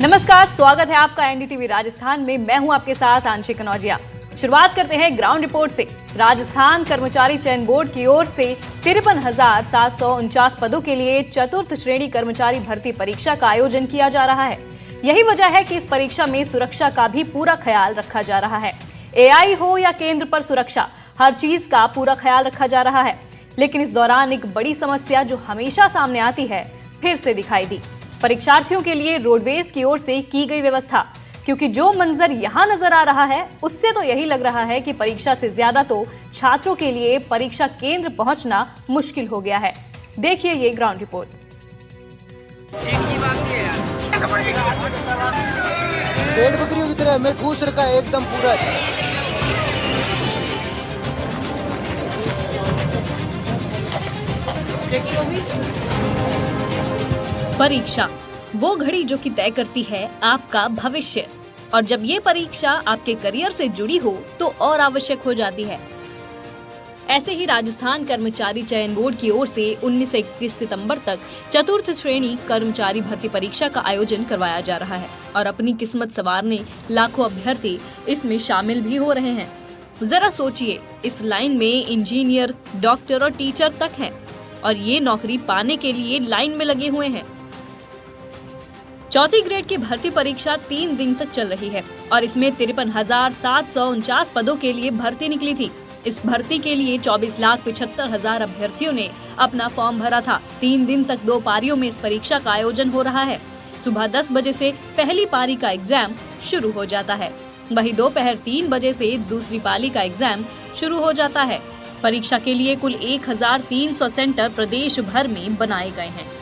नमस्कार, स्वागत है आपका एनडीटीवी राजस्थान में। मैं हूं आपके साथ आंशिक कनौजिया। शुरुआत करते हैं ग्राउंड रिपोर्ट से। राजस्थान कर्मचारी चयन बोर्ड की ओर से 53,749 पदों के लिए चतुर्थ श्रेणी कर्मचारी भर्ती परीक्षा का आयोजन किया जा रहा है। यही वजह है कि इस परीक्षा में सुरक्षा का भी पूरा ख्याल रखा जा रहा है। एआई हो या केंद्र पर सुरक्षा, हर चीज का पूरा ख्याल रखा जा रहा है। लेकिन इस दौरान एक बड़ी समस्या जो हमेशा सामने आती है, फिर से दिखाई दी। परीक्षार्थियों के लिए रोडवेज की ओर से की गई व्यवस्था, क्योंकि जो मंजर यहां नजर आ रहा है उससे तो यही लग रहा है कि परीक्षा से ज्यादा तो छात्रों के लिए परीक्षा केंद्र पहुंचना मुश्किल हो गया है। देखिए ये ग्राउंड रिपोर्ट। भेड़ बकरियों की तरह मैं ठूस रखा है एकदम पूरा। परीक्षा वो घड़ी जो कि तय करती है आपका भविष्य, और जब ये परीक्षा आपके करियर से जुड़ी हो तो और आवश्यक हो जाती है। ऐसे ही राजस्थान कर्मचारी चयन बोर्ड की ओर से 19 से 21 सितंबर तक चतुर्थ श्रेणी कर्मचारी भर्ती परीक्षा का आयोजन करवाया जा रहा है और अपनी किस्मत संवारने लाखों अभ्यर्थी इसमें शामिल भी हो रहे हैं। जरा सोचिए, इस लाइन में इंजीनियर, डॉक्टर और टीचर तक हैं और ये नौकरी पाने के लिए लाइन में लगे हुए हैं। चौथी ग्रेड की भर्ती परीक्षा 3 दिन तक चल रही है और इसमें 53,749 पदों के लिए भर्ती निकली थी। इस भर्ती के लिए 24,75,000 अभ्यर्थियों ने अपना फॉर्म भरा था। 3 दिन तक 2 पारियों में इस परीक्षा का आयोजन हो रहा है। सुबह 10 बजे से पहली पारी का एग्जाम शुरू हो जाता है, वहीं दोपहर 3 बजे से दूसरी पाली का एग्जाम शुरू हो जाता है। परीक्षा के लिए कुल 1,300 सेंटर प्रदेश भर में बनाए गए हैं।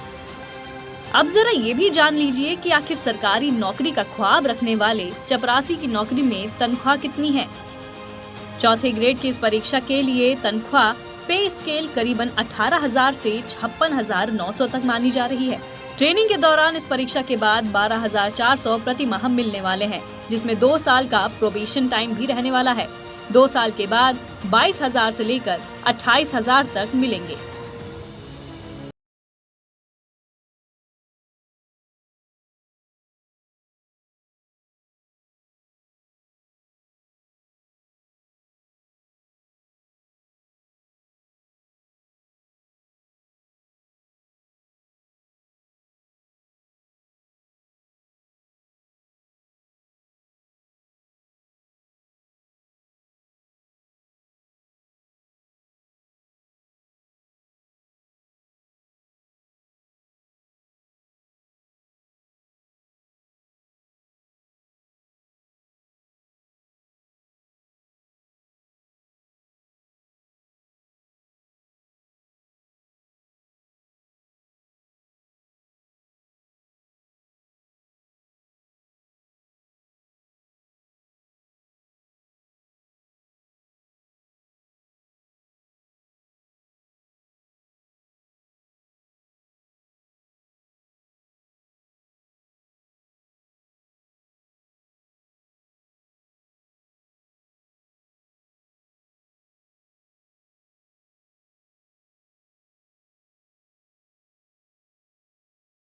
अब जरा ये भी जान लीजिए कि आखिर सरकारी नौकरी का ख्वाब रखने वाले चपरासी की नौकरी में तनख्वाह कितनी है। चौथे ग्रेड की इस परीक्षा के लिए तनख्वाह पे स्केल करीबन 18,000 से 56,900 तक मानी जा रही है। ट्रेनिंग के दौरान इस परीक्षा के बाद 12,400 प्रति माह मिलने वाले हैं, जिसमें 2 साल का प्रोबेशन टाइम भी रहने वाला है। 2 साल के बाद 22,000 से लेकर 28,000 तक मिलेंगे।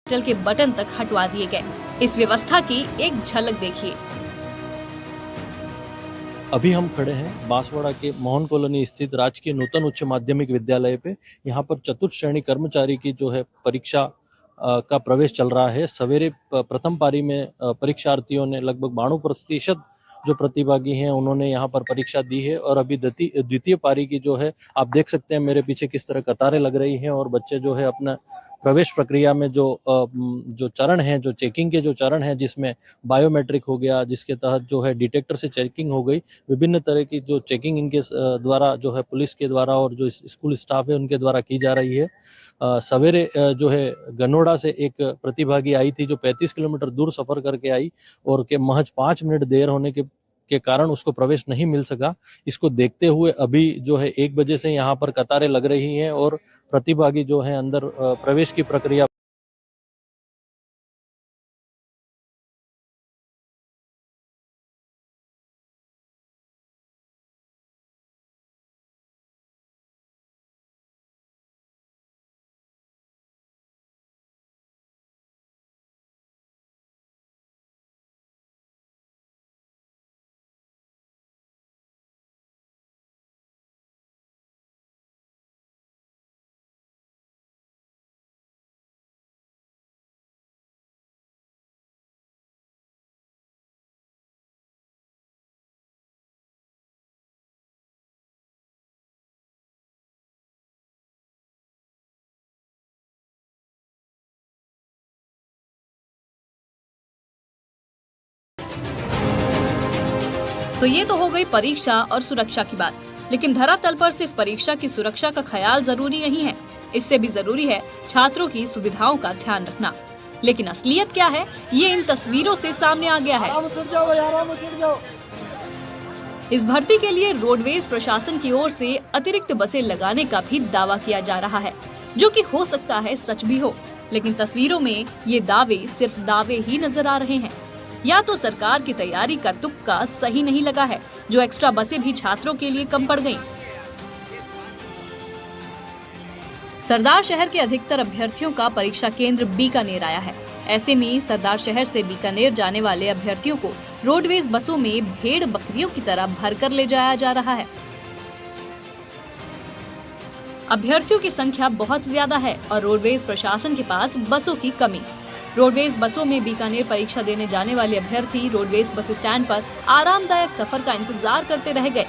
चल के बटन तक हटवा दिए गए। इस व्यवस्था की एक झलक देखिए। अभी हम खड़े हैं बांसवाड़ा के मोहन कॉलोनी स्थित राजकीय नूतन उच्च माध्यमिक विद्यालय पे। यहाँ पर चतुर्थ श्रेणी कर्मचारी की जो है परीक्षा का प्रवेश चल रहा है। सवेरे प्रथम पारी में परीक्षार्थियों ने लगभग 92% जो प्रतिभागी हैं उन्होंने यहाँ पर परीक्षा दी है और अभी द्वितीय पारी की जो है आप देख सकते हैं मेरे पीछे किस तरह कतारें लग रही हैं और बच्चे जो है अपना प्रवेश प्रक्रिया में जो चरण है, जो चेकिंग के जो चरण है, जिसमें बायोमेट्रिक हो गया, जिसके तहत जो है डिटेक्टर से चेकिंग हो गई, विभिन्न तरह की जो चेकिंग इनके द्वारा जो है पुलिस के द्वारा और जो स्कूल स्टाफ है उनके द्वारा की जा रही है। सवेरे जो है गनोड़ा से एक प्रतिभागी आई थी जो 35 किलोमीटर दूर सफर करके आई और के महज 5 मिनट देर होने के कारण उसको प्रवेश नहीं मिल सका। इसको देखते हुए अभी जो है 1 बजे से यहाँ पर कतारें लग रही हैं और प्रतिभागी जो है अंदर प्रवेश की प्रक्रिया तो ये तो हो गई परीक्षा और सुरक्षा की बात, लेकिन धरातल पर सिर्फ परीक्षा की सुरक्षा का ख्याल जरूरी नहीं है, इससे भी जरूरी है छात्रों की सुविधाओं का ध्यान रखना। लेकिन असलियत क्या है, ये इन तस्वीरों से सामने आ गया है। इस भर्ती के लिए रोडवेज प्रशासन की ओर से अतिरिक्त बसें लगाने का भी दावा किया जा रहा है, जो कि हो सकता है सच भी हो, लेकिन तस्वीरों में ये दावे सिर्फ दावे ही नजर आ रहे हैं। या तो सरकार की तैयारी का तुक्का सही नहीं लगा है, जो एक्स्ट्रा बसें भी छात्रों के लिए कम पड़ गईं। सरदार शहर के अधिकतर अभ्यर्थियों का परीक्षा केंद्र बीकानेर आया है। ऐसे में सरदार शहर से बीकानेर जाने वाले अभ्यर्थियों को रोडवेज बसों में भेड़ बकरियों की तरह भरकर ले जाया जा रहा है। अभ्यर्थियों की संख्या बहुत ज्यादा है और रोडवेज प्रशासन के पास बसों की कमी। रोडवेज बसों में बीकानेर परीक्षा देने जाने वाले अभ्यर्थी रोडवेज बस स्टैंड पर आरामदायक सफर का इंतजार करते रह गए,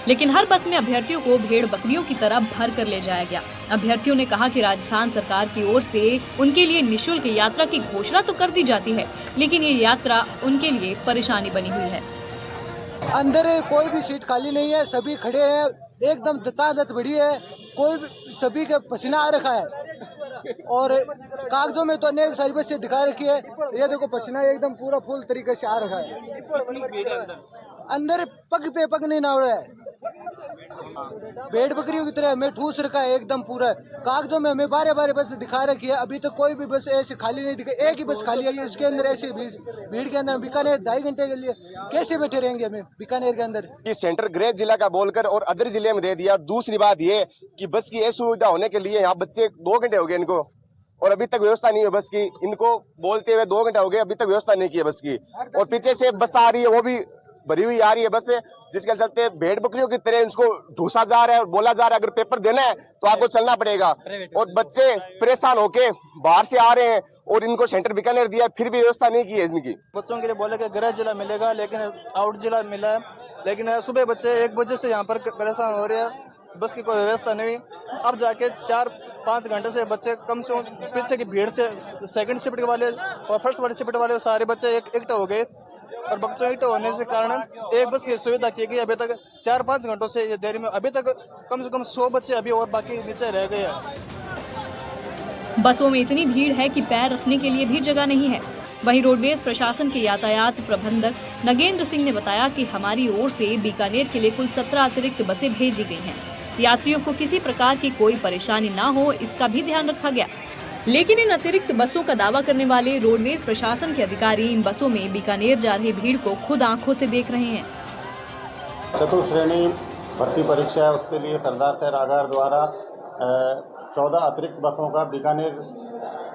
लेकिन हर बस में अभ्यर्थियों को भेड़ बकरियों की तरह भर कर ले जाया गया। अभ्यर्थियों ने कहा कि राजस्थान सरकार की ओर से उनके लिए निःशुल्क यात्रा की घोषणा तो कर दी जाती है, लेकिन ये यात्रा उनके लिए परेशानी बनी हुई है। अंदर कोई भी सीट खाली नहीं है, सभी खड़े हैं, एकदम दतादत बड़ी है, सभी के पसीना आ रखा है और कागजों में तो अनेक सारी बसें दिखा रखी है। ये देखो पसीना एकदम पूरा फुल तरीके से आ रखा है। अंदर पग पे पग नहीं ना रहा है, भेड़ बकरियों की तरह हमें ठूस रखा है एकदम पूरा। कागजों में हमें बारे बारे बस दिखा रखी है, अभी तक कोई भी बस ऐसे खाली नहीं दिखा। एक ही बस खाली है, इसके अंदर ऐसे भीड़ के अंदर बीकानेर 2.5 घंटे के लिए कैसे बैठे रहेंगे हमें बीकानेर के अंदर। कि सेंटर गृह जिला का बोलकर और अदर जिले में दे दिया। दूसरी बात ये कि बस की असुविधा होने के लिए यहाँ बच्चे 2 घंटे हो गए इनको और अभी तक व्यवस्था नहीं है बस की। इनको बोलते हुए 2 घंटे हो गए, अभी तक व्यवस्था नहीं की है बस की। और पीछे से बस आ रही है, वो भी भरी हुई आ रही है बस, जिसके चलते भेड़ बकरियों की तरह इसको ढूंसा जा रहा है और बोला जा रहा है अगर पेपर देना है तो आपको चलना पड़ेगा। और बच्चे परेशान होके बाहर से आ रहे हैं और इनको सेंटर बीकानेर दिया, फिर भी व्यवस्था नहीं की है इनकी। बच्चों के लिए बोले कि गृह जिला मिलेगा, लेकिन आउट जिला मिला है। लेकिन सुबह बच्चे 1 बजे से यहाँ पर परेशान हो रहे हैं, बस की कोई व्यवस्था नहीं। अब जाके 4-5 घंटे से बच्चे कम से कम पीछे की भीड़ से सेकंड शिफ्ट वाले और फर्स्ट वाले शिफ्ट वाले सारे बच्चे एकटा हो गए और बच्चों एकटा होने के कारण एक बस की सुविधा की गई। अभी तक 4-5 घंटों से ये देरी में अभी तक कम से कम 100 बच्चे अभी और बाकी नीचे रह गए हैं। बसों में इतनी भीड़ है कि पैर रखने के लिए भी जगह नहीं है। वहीं रोडवेज प्रशासन के यातायात प्रबंधक नगेंद्र सिंह ने बताया कि हमारी ओर से बीकानेर के लिए कुल 17 अतिरिक्त बसें भेजी गई हैं। यात्रियों को किसी प्रकार की कोई परेशानी ना हो, इसका भी ध्यान रखा गया। लेकिन इन अतिरिक्त बसों का दावा करने वाले रोडवेज प्रशासन के अधिकारी इन बसों में बीकानेर जा रही भीड़ को खुद आंखों से देख रहे हैं। चतुर्थ श्रेणी भर्ती परीक्षा है, उसके लिए सरदार शहर आगार द्वारा 14 अतिरिक्त बसों का बीकानेर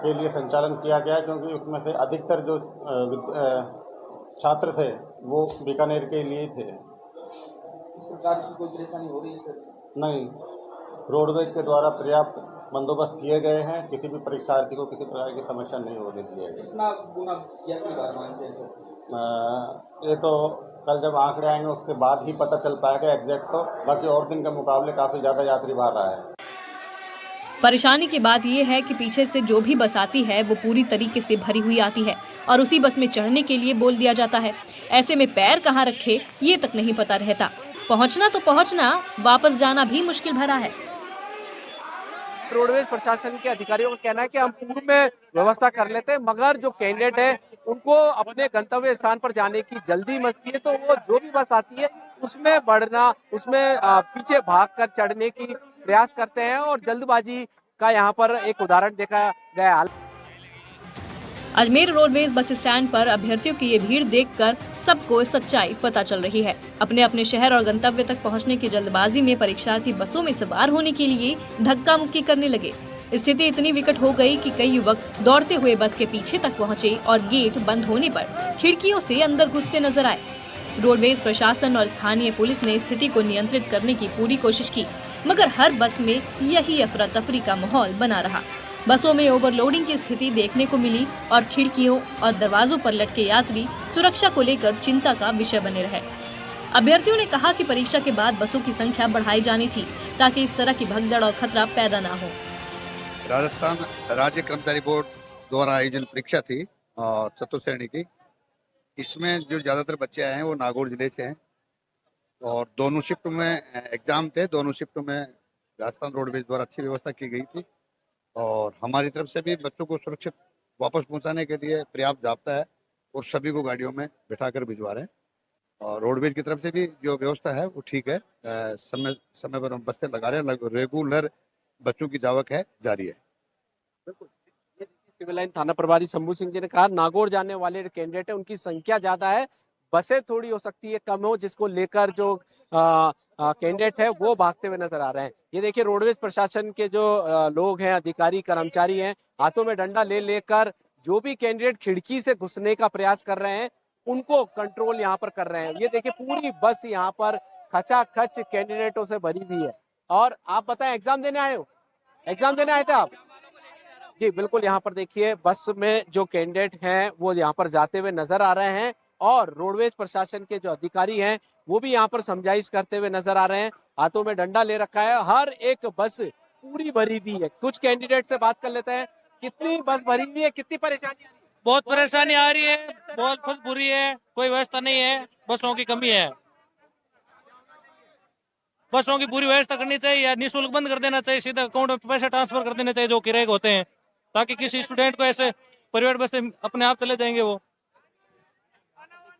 के लिए संचालन किया गया है, क्योंकि उसमें से अधिकतर जो छात्र थे वो बीकानेर के लिए थे। इस प्रकार की कोई परेशानी हो रही है सर? नहीं, रोडवेज के द्वारा पर्याप्त बंदोबस्त किए गए हैं, किसी भी परीक्षार्थी को किसी प्रकार की समस्या नहीं होने दी है। कितना गुना यात्री भार मानते हैं सर? ये तो कल जब आंकड़े आएंगे उसके बाद ही पता चल पाएगा एग्जैक्ट, तो बाकी और दिन के मुकाबले काफ़ी ज़्यादा यात्री भार रहा है। परेशानी की बात यह है कि पीछे से जो भी बस आती है वो पूरी तरीके से भरी हुई आती है और उसी बस में चढ़ने के लिए बोल दिया जाता है। ऐसे में पैर कहाँ रखे ये तक नहीं पता रहता। पहुंचना तो पहुंचना, वापस जाना भी मुश्किल भरा है। रोडवेज प्रशासन के अधिकारियों का कहना है कि हम पूर्व में व्यवस्था कर लेते हैं, मगर जो कैंडिडेट है उनको अपने गंतव्य स्थान पर जाने की जल्दी मस्ती है, तो वो जो भी बस आती है उसमें बढ़ना, उसमें पीछे भागकर चढ़ने की प्रयास करते हैं और जल्दबाजी का यहाँ पर एक उदाहरण देखा गया। अजमेर रोडवेज बस स्टैंड पर अभ्यर्थियों की ये भीड़ देखकर सबको सच्चाई पता चल रही है। अपने अपने शहर और गंतव्य तक पहुंचने की जल्दबाजी में परीक्षार्थी बसों में सवार होने के लिए धक्का मुक्की करने लगे। स्थिति इतनी विकट हो गई कि कई युवक दौड़ते हुए बस के पीछे तक पहुंचे और गेट बंद होने पर खिड़कियों से अंदर घुसते नजर आए। रोडवेज प्रशासन और स्थानीय पुलिस ने स्थिति को नियंत्रित करने की पूरी कोशिश की, मगर हर बस में यही अफरा तफरी का माहौल बना रहा। बसों में ओवरलोडिंग की स्थिति देखने को मिली और खिड़कियों और दरवाजों पर लटके यात्री सुरक्षा को लेकर चिंता का विषय बने रहे। अभ्यर्थियों ने कहा कि परीक्षा के बाद बसों की संख्या बढ़ाई जानी थी ताकि इस तरह की भगदड़ और खतरा पैदा ना हो। राजस्थान राज्य कर्मचारी बोर्ड द्वारा आयोजित परीक्षा थी चतुर्थ श्रेणी की। इसमें जो ज्यादातर बच्चे आए हैं वो नागौर जिले से हैं और दोनों शिफ्ट में एग्जाम थे, दोनों शिफ्ट में राजस्थान रोडवेज द्वारा अच्छी व्यवस्था की गई थी और हमारी तरफ से भी बच्चों को सुरक्षित वापस पहुंचाने के लिए पर्याप्त जाब्ता है और सभी को गाड़ियों में बिठाकर भिजवा रहे हैं और रोडवेज की तरफ से भी जो व्यवस्था है वो ठीक है। समय समय पर हम बस्ते लगा रहे हैं, रेगुलर बच्चों की जावक है जारी है। सिविल लाइन थाना प्रभारी शंभू सिंह जी ने कहा नागौर जाने वाले कैंडिडेट है उनकी संख्या ज्यादा है, बसें थोड़ी हो सकती है कम हो, जिसको लेकर जो कैंडिडेट है वो भागते हुए नजर आ रहे हैं। ये देखिए रोडवेज प्रशासन के जो लोग हैं, अधिकारी कर्मचारी हैं, हाथों में डंडा ले लेकर जो भी कैंडिडेट खिड़की से घुसने का प्रयास कर रहे हैं उनको कंट्रोल यहाँ पर कर रहे हैं। ये देखिए पूरी बस यहाँ पर खचाखच कैंडिडेटों से भरी हुई है। और आप बताएं एग्जाम देने आए हो, एग्जाम देने आए थे आप? जी बिल्कुल, यहाँ पर देखिए बस में जो कैंडिडेट हैं वो यहाँ पर जाते हुए नजर आ रहे हैं और रोडवेज प्रशासन के जो अधिकारी हैं वो भी यहाँ पर समझाइश करते हुए नजर आ रहे हैं। हाथों में डंडा ले रखा है, हर एक बस पूरी भरी हुई है। कुछ कैंडिडेट से बात कर लेते हैं, कितनी बस भरी हुई है, कितनी परेशानी आ रही है? बहुत परेशानी आ रही है, बहुत बुरी है, कोई व्यवस्था नहीं है, बसों की कमी है। बसों की पूरी व्यवस्था करनी चाहिए या निःशुल्क बंद कर देना चाहिए, सीधा अकाउंट में पैसे ट्रांसफर कर देने चाहिए जो किराए होते हैं, ताकि किसी स्टूडेंट को ऐसे प्राइवेट बस से अपने आप चले जाएंगे। वो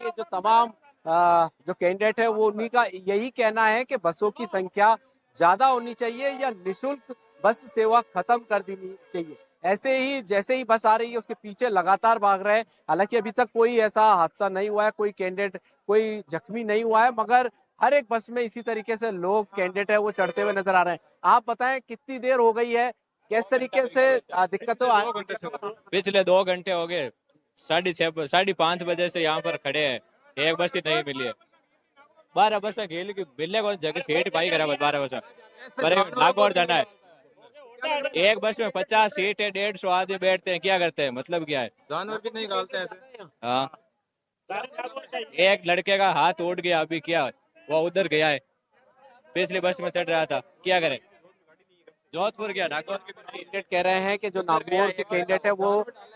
जो तमाम जो कैंडिडेट है वो उन्हीं का यही कहना है कि बसों की संख्या ज्यादा होनी चाहिए या निःशुल्क बस सेवा खत्म कर देनी चाहिए। ऐसे ही जैसे ही बस आ रही है उसके पीछे लगातार भाग रहे हैं। हालांकि अभी तक कोई ऐसा हादसा नहीं हुआ है, कोई कैंडिडेट कोई जख्मी नहीं हुआ है, मगर हर एक बस में इसी तरीके से लोग कैंडिडेट है वो चढ़ते हुए नजर आ रहे हैं। आप बताएं कितनी देर हो गई है, किस तरीके से दिक्कतें आ रही है? पिछले 2 घंटे हो गए, 5:30 बजे से यहाँ पर खड़े हैं, एक बस ही नहीं मिली है। 12 बस खेल की मिलने को जगह सीट पाई करा, 12 बस पर नागौर जाना है। एक बस में 50 सीट है, 150 आदमी बैठते हैं, क्या करते हैं, मतलब क्या है? जानवर भी नहीं डालते ऐसे। हाँ, एक लड़के का हाथ उठ गया, अभी क्या वो उधर गया है, पिछली बस में चढ़ रहा था, क्या करें? जोधपुर गया, नागौर के कैंडिडेट कह रहे हैं कि जो नागौर के कैंडिडेट है वो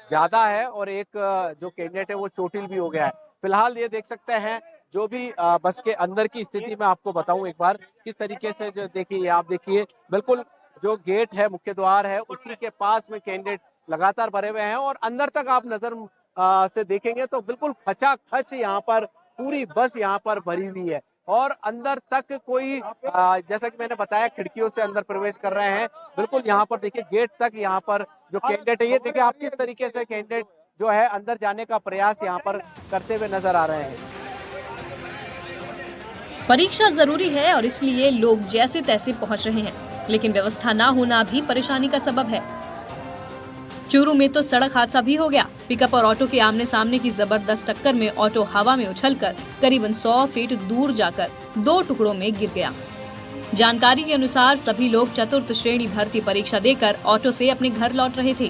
ज्यादा है और एक जो कैंडिडेट है वो चोटिल भी हो गया है। फिलहाल ये देख सकते हैं जो भी बस के अंदर की स्थिति मैं आपको बताऊं एक बार किस तरीके से, जो देखिए आप देखिए बिल्कुल जो गेट है, मुख्य द्वार है, उसी के पास में कैंडिडेट लगातार भरे हुए हैं और अंदर तक आप नजर से देखेंगे तो बिल्कुल खचाखच यहाँ पर पूरी बस यहाँ पर भरी हुई है और अंदर तक कोई जैसा कि मैंने बताया खिड़कियों से अंदर प्रवेश कर रहे हैं। बिल्कुल यहाँ पर देखिए गेट तक यहाँ पर जो कैंडिडेट है, ये देखिए आप किस तरीके से कैंडिडेट जो है अंदर जाने का प्रयास यहाँ पर करते हुए नजर आ रहे हैं। परीक्षा जरूरी है और इसलिए लोग जैसे तैसे पहुंच रहे हैं, लेकिन व्यवस्था ना होना भी परेशानी का सबब है। चूरू में तो सड़क हादसा भी हो गया। पिकअप और ऑटो के आमने सामने की जबरदस्त टक्कर में ऑटो हवा में उछलकर करीबन 100 फीट दूर जाकर 2 टुकड़ों में गिर गया। जानकारी के अनुसार सभी लोग चतुर्थ श्रेणी भर्ती परीक्षा देकर ऑटो से अपने घर लौट रहे थे।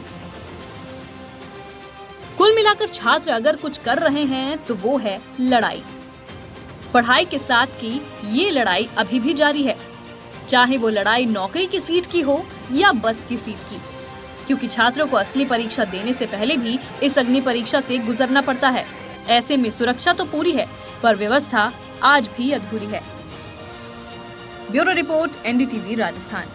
कुल मिलाकर छात्र अगर कुछ कर रहे हैं तो वो है लड़ाई। पढ़ाई के साथ की ये लड़ाई अभी भी जारी है, चाहे वो लड़ाई नौकरी की सीट की हो या बस की सीट की, क्योंकि छात्रों को असली परीक्षा देने से पहले भी इस अग्नि परीक्षा से गुजरना पड़ता है। ऐसे में सुरक्षा तो पूरी है पर व्यवस्था आज भी अधूरी है। Bureau report, NDTV Rajasthan.